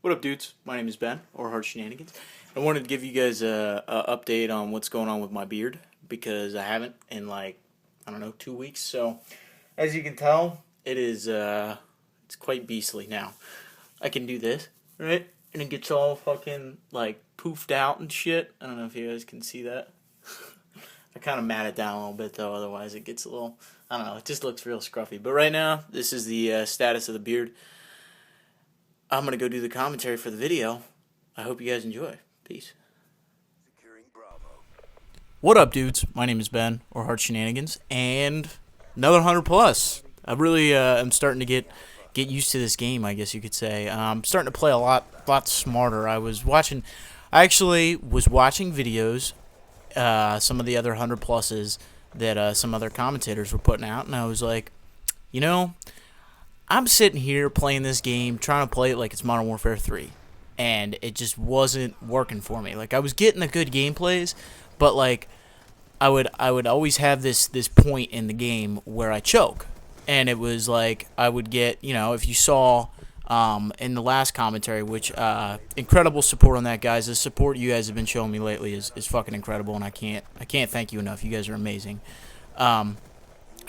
What up, dudes? My name is Ben, or HardShenaniganz. I wanted to give you guys a update on what's going on with my beard, because I haven't in, like, I don't know, 2 weeks. So, as you can tell, it's quite beastly now. I can do this, right? And it gets all fucking, like, poofed out and shit. I don't know if you guys can see that. I kind of mat it down a little bit, though, otherwise it gets a little, I don't know, it just looks real scruffy. But right now, this is the status of the beard. I'm going to go do the commentary for the video. I hope you guys enjoy. Peace. What up, dudes? My name is Ben, or HardShenaniganz, and another 100 plus. I really am starting to get used to this game, I guess you could say. I'm starting to play a lot smarter. I actually was watching videos, some of the other 100 pluses that some other commentators were putting out, and I was like, you know, I'm sitting here playing this game, trying to play it like it's Modern Warfare 3, and it just wasn't working for me. Like, I was getting the good gameplays, but like I would always have this point in the game where I choke, and it was like I would get, if you saw in the last commentary, which incredible support on that, guys. The support you guys have been showing me lately is fucking incredible, and I can't thank you enough. You guys are amazing.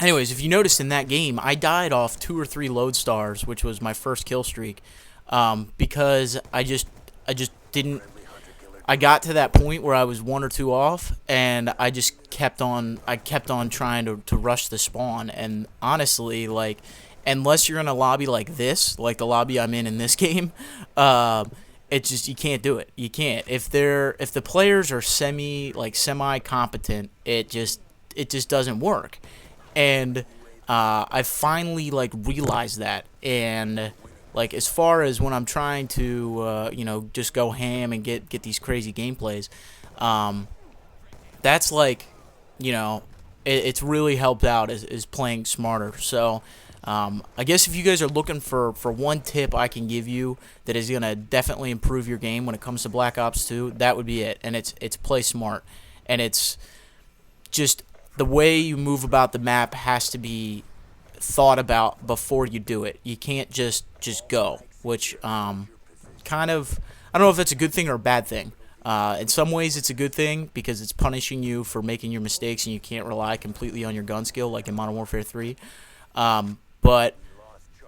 Anyways, if you noticed in that game, I died off 2 or 3 lodestars, which was my first kill streak, because I just didn't. I got to that point where I was 1 or 2 off, and I just kept on. I kept on trying to rush the spawn, and honestly, like, unless you're in a lobby like this, like the lobby I'm in this game, it's just, you can't do it. You can't. If the players are semi competent, it just doesn't work. And I finally realized that, and as far as when I'm trying to just go ham and get these crazy gameplays, that's it's really helped out is playing smarter. So I guess if you guys are looking for one tip I can give you that is gonna definitely improve your game when it comes to Black Ops 2, that would be it. And it's play smart, and it's just the way you move about the map has to be thought about before you do it. You can't just go, which kind of, I don't know if that's a good thing or a bad thing. In some ways it's a good thing because it's punishing you for making your mistakes, and you can't rely completely on your gun skill like in Modern Warfare 3. But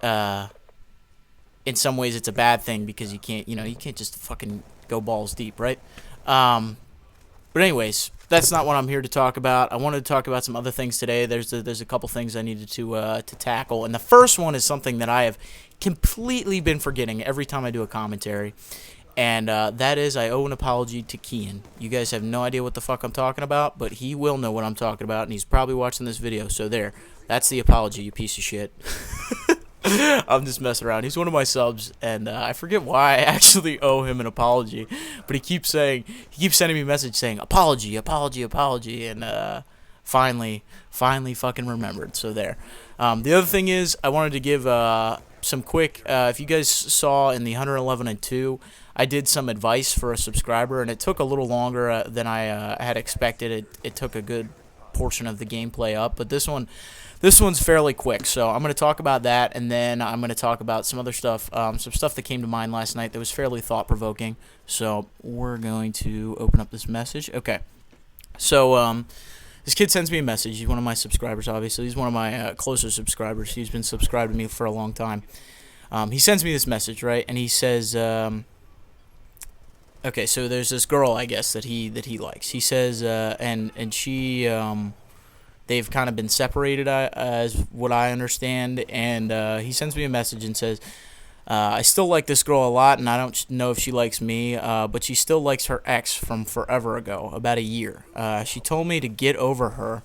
in some ways it's a bad thing because you can't just fucking go balls deep, right? But anyways, that's not what I'm here to talk about. I wanted to talk about some other things today. There's a couple things I needed to tackle, and the first one is something that I have completely been forgetting every time I do a commentary, and that is I owe an apology to Kian. You guys have no idea what the fuck I'm talking about, but he will know what I'm talking about, and he's probably watching this video. So there, that's the apology, you piece of shit. I'm just messing around. He's one of my subs, and I forget why I actually owe him an apology, but he keeps sending me a message saying apology, and finally fucking remembered. So there. The other thing is I wanted to give some quick. If you guys saw in the 111 and 2, I did some advice for a subscriber, and it took a little longer than I had expected. It took a good portion of the gameplay up, but this one's fairly quick, so I'm going to talk about that, and then I'm going to talk about some other stuff, some stuff that came to mind last night that was fairly thought-provoking. So we're going to open up this message. Okay, so this kid sends me a message. He's one of my subscribers, obviously. He's one of my closer subscribers. He's been subscribed to me for a long time. He sends me this message, right, and he says, okay, so there's this girl, I guess, that he likes. He says, and she, they've kind of been separated, as what I understand, and he sends me a message and says, I still like this girl a lot, and I don't know if she likes me, but she still likes her ex from forever ago, about a year. She told me to get over her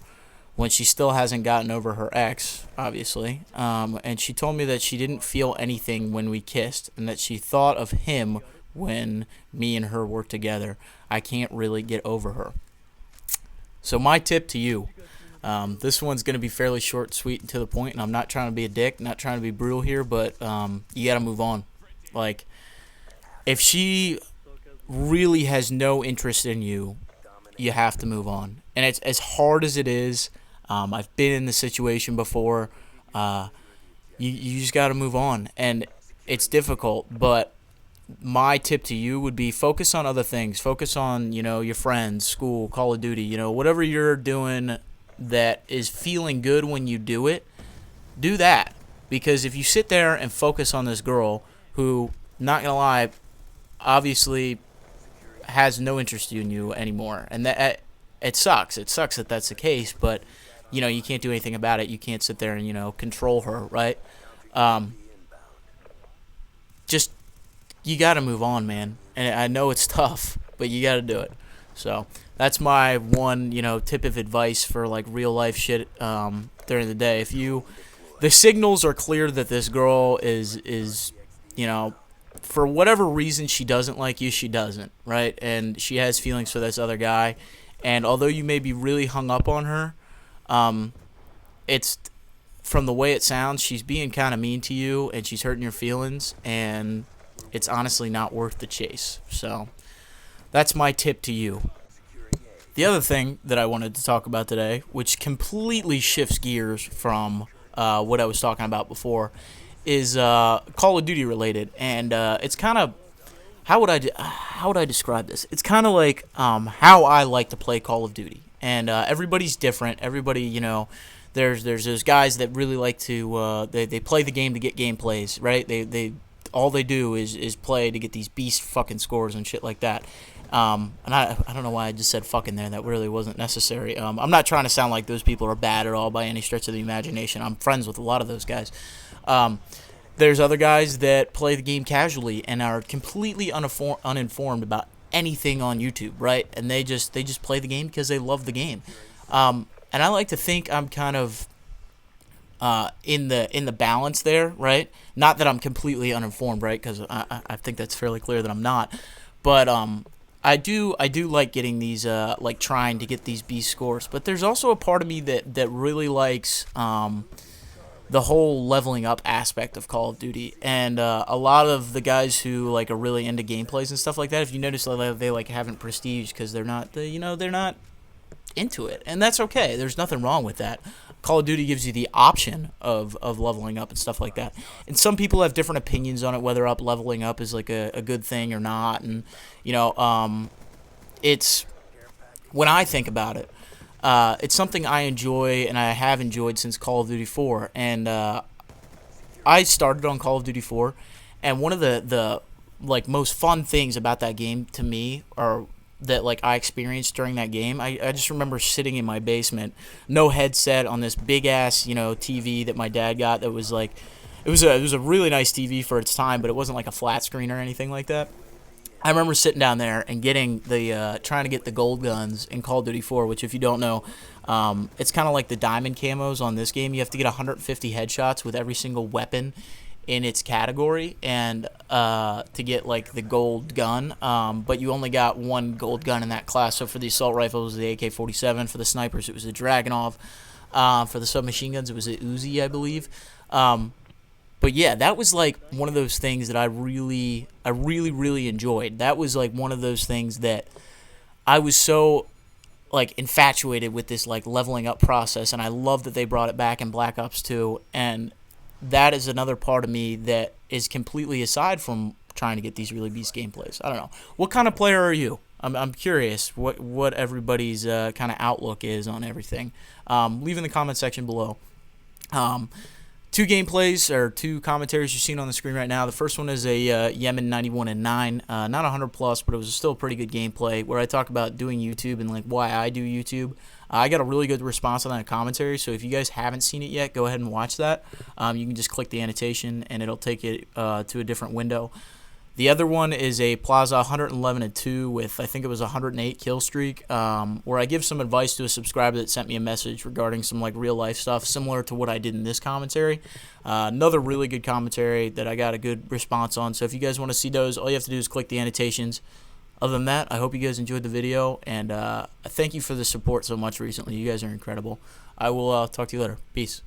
when she still hasn't gotten over her ex, obviously, and she told me that she didn't feel anything when we kissed, and that she thought of him when me and her were together. I can't really get over her. So my tip to you, this one's going to be fairly short, sweet, and to the point, and I'm not trying to be a dick, not trying to be brutal here, but you got to move on. Like, if she really has no interest in you, you have to move on. And it's as hard as it is. I've been in the situation before. You just got to move on, and it's difficult, but my tip to you would be focus on other things. Focus on, your friends, school, Call of Duty, whatever you're doing that is feeling good when you do it, do that. Because if you sit there and focus on this girl who, not gonna lie, obviously has no interest in you anymore, and that it sucks. It sucks that that's the case, but you can't do anything about it. You can't sit there and control her, right? Um, just you got to move on, man. And I know it's tough, but you got to do it. So that's my one, tip of advice for like real life shit during the day. If the signals are clear that this girl is for whatever reason she doesn't like you, she doesn't, right? And she has feelings for this other guy. And although you may be really hung up on her, it's from the way it sounds, she's being kind of mean to you and she's hurting your feelings, and it's honestly not worth the chase. So that's my tip to you. The other thing that I wanted to talk about today, which completely shifts gears from what I was talking about before, is Call of Duty related, and it's kind of how would I describe this? It's kind of like how I like to play Call of Duty, and everybody's different. Everybody, there's those guys that really like to they play the game to get gameplays, right? They all they do is play to get these beast fucking scores and shit like that. And I don't know why I just said fucking there. That really wasn't necessary. I'm not trying to sound like those people are bad at all by any stretch of the imagination. I'm friends with a lot of those guys. There's other guys that play the game casually and are completely uninformed about anything on YouTube, right? And they just play the game because they love the game. And I like to think I'm kind of in the balance there, right? Not that I'm completely uninformed, right? Because I think that's fairly clear that I'm not. But I do like getting these like trying to get these B scores. But there's also a part of me that really likes the whole leveling up aspect of Call of Duty, and a lot of the guys who like are really into gameplays and stuff like that, if you notice, they like haven't prestige because they're not they're not into it, and that's okay. There's nothing wrong with that. Call of Duty gives you the option of leveling up and stuff like that, and some people have different opinions on it, whether leveling up is like a good thing or not, and it's when I think about it. It's something I enjoy and I have enjoyed since Call of Duty 4. And I started on Call of Duty 4, and one of the like most fun things about that game to me, or that like I experienced during that game, I just remember sitting in my basement, no headset, on this big ass TV that my dad got. That was like it was a really nice TV for its time, but it wasn't like a flat screen or anything like that. I remember sitting down there and getting trying to get the gold guns in Call of Duty 4, which, if you don't know, it's kind of like the diamond camos on this game. You have to get 150 headshots with every single weapon in its category, and to get like the gold gun. But you only got one gold gun in that class. So for the assault rifles, the AK-47. For the snipers, it was the Dragunov. For the submachine guns, it was the Uzi, I believe. But yeah, that was like one of those things that I really enjoyed. That was like one of those things that I was so like infatuated with, this like leveling up process, and I love that they brought it back in Black Ops 2. And that is another part of me that is completely aside from trying to get these really beast gameplays. I don't know. What kind of player are you? I'm curious what everybody's kind of outlook is on everything. Leave in the comment section below. Two gameplays, or two commentaries you're seeing on the screen right now. The first one is a Yemen 91-9, not 100 plus, but it was still a pretty good gameplay, where I talk about doing YouTube and like why I do YouTube. I got a really good response on that commentary, so if you guys haven't seen it yet, go ahead and watch that. You can just click the annotation and it'll take it to a different window. The other one is a Plaza 111-2 with, I think it was 108 kill streak, where I give some advice to a subscriber that sent me a message regarding some like real life stuff similar to what I did in this commentary. Another really good commentary that I got a good response on. So if you guys want to see those, all you have to do is click the annotations. Other than that, I hope you guys enjoyed the video, and thank you for the support so much recently. You guys are incredible. I will talk to you later. Peace.